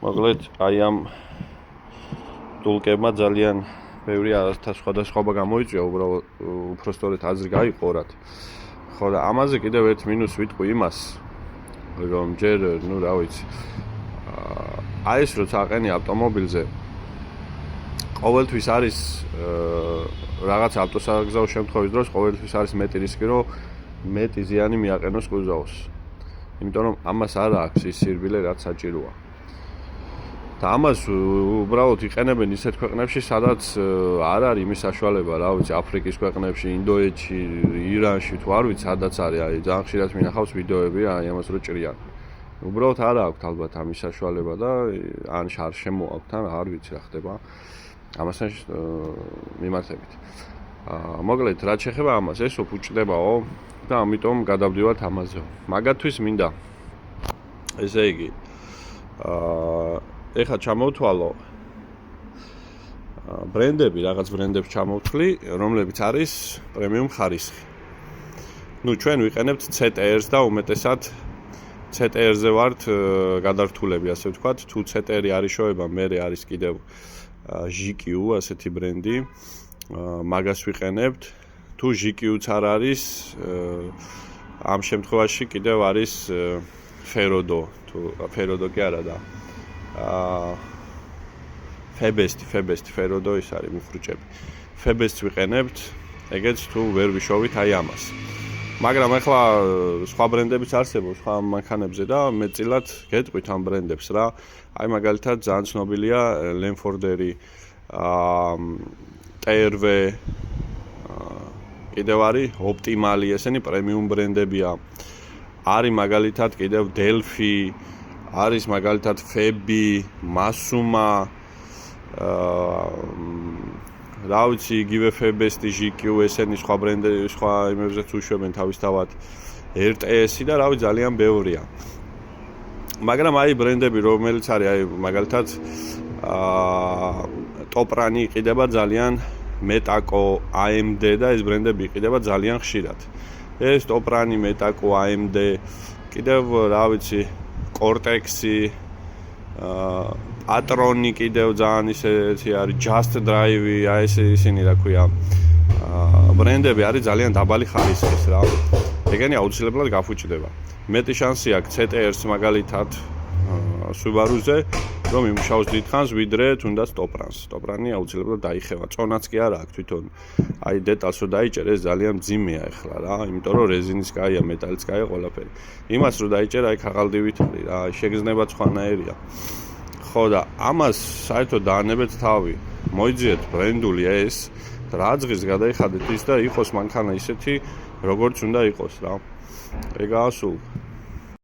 მოკლედ, აი ამ დულკებმა ძალიან ბევრი სხვადასხვა გამოიწვია, უბრალოდ უფრო სწორედ აზრი გაიყორათ. ხო და ამაზე კიდევ ერთ მინუს ვიტყვი იმას, რომ ჯერ, რა ვიცი, აი ეს როცა აყენი ავტომობილზე, ყოველთვის არის რაღაც ავტოსაგზაო შემთხვევის დროს ყოველთვის არის მეტი რისკი, რომ მეტი ზიანი მიაყენოს კუზაოს. იმიტომ რომ ამას არ აქვს ის სირბილე, რაც საჭიროა. და ამას უბრალოდ იყენებენ ისეთ ქვეყნებში, სადაც არ არის იმის საშუალება, რა ვიცი, აფრიკის ქვეყნებში, ინდოეთში, ირანში, თუ არ ვიცი, სადაც არის, აი ძალიან ხშირად მინახავს ვიდეოები, აი ამას რო ჭრიან. უბრალოდ არ აქვს ალბათ ამის საშუალება და ან არ შემოაქვთ, ან არ ვიცი რა ხდება. ამასთან მიმართებით. მოკლედ, რაც შეეხება ამას, ეს უჭდებაო და ამიტომ გადავდივართ ამაზე. მაგათთვის მინდა ესე იგი ეხლა ჩამოვთვალო ბრენდები, რაღაც ბრენდებს ჩამოვთვლი, რომლებიც არის პრემიუმ ხარისხი. ჩვენ ვიყენებთ CTR-ს და უმეტესად CTR-ზე ვართ გადართულები, ასე ვთქვათ, თუ CTR-ი არის შოება, მერე არის კიდევ GQ, ასეთი ბრენდი, მაგას ვიყენებთ. თუ GQ-ც არ არის, ამ შემთხვევაში კიდევ არის Ferodo, თუ Ferodo კი არა და Febest, Ferodo ის არის მუხრუჭები. Febest ვიყენებთ, ეგეც თუ ვერ ვიშოვით აი ამას. მაგრამ ახლა სხვა ბრენდებიც არსებობს სხვა მანქანებზე და მეტწილად გეტყვით ამ ბრენდებს რა. აი მაგალითად ძალიან ცნობილია Lenforderi, TRV, კიდევ არის Optimali, ესენი პრემიუმ ბრენდებია. არის მაგალითად კიდევ Delphi, არის მაგალითად Febi, Masuma, რა ვიცი, იგივე Febest, GQ, ესენი სხვა ბრენდები, სხვა იმებზეც უშვებენ თავისთავად RTS-ი და რა ვიცი, ძალიან ბევრია. მაგრამ აი ბრენდები, რომელიც არის, აი მაგალითად Toprani იყიდება ძალიან, Metaco, AMD და ეს ბრენდები იყიდება ძალიან ხშირად. ეს Toprani, Metaco, AMD, კიდევ რა ვიცი, Cortex-ი, Atroni კიდევ ძალიან ისეთი არის, Just Drive-ი, აი ეს ისინი რა ქვია, ბრენდები არის ძალიან დაბალი ხარისხის რა. ეგენი აუცილებლად გაფუჭდება. მეტი შანსი აქვს CTR-ს მაგალითად Subaru-ზე, რომ იმუშაოს დიდხანს, ვიდრე თუნდაც Toprani-ს. Toprani აუცილებლად დაიხევა. წონაც კი არა აქვს თვითონ. აი დეტალს რო დაიჭერ, ეს ძალიან მძიმეა ახლა რა, იმიტომ რომ რეზინის კაია, მეტალიც კაია, ყველაფერი. იმას რო დაიჭერ, აი ქაღალდივით არის რა, შეგრძნება სხვანაირია. ხო და ამას საერთოდ დაანებეთ თავი. მოიძიეთ ბრენდული ეს, რაძღის გადაიხადეთ ის და იყოს მანქანა ისეთი, როგორც უნდა იყოს რა. ეგაა სულ.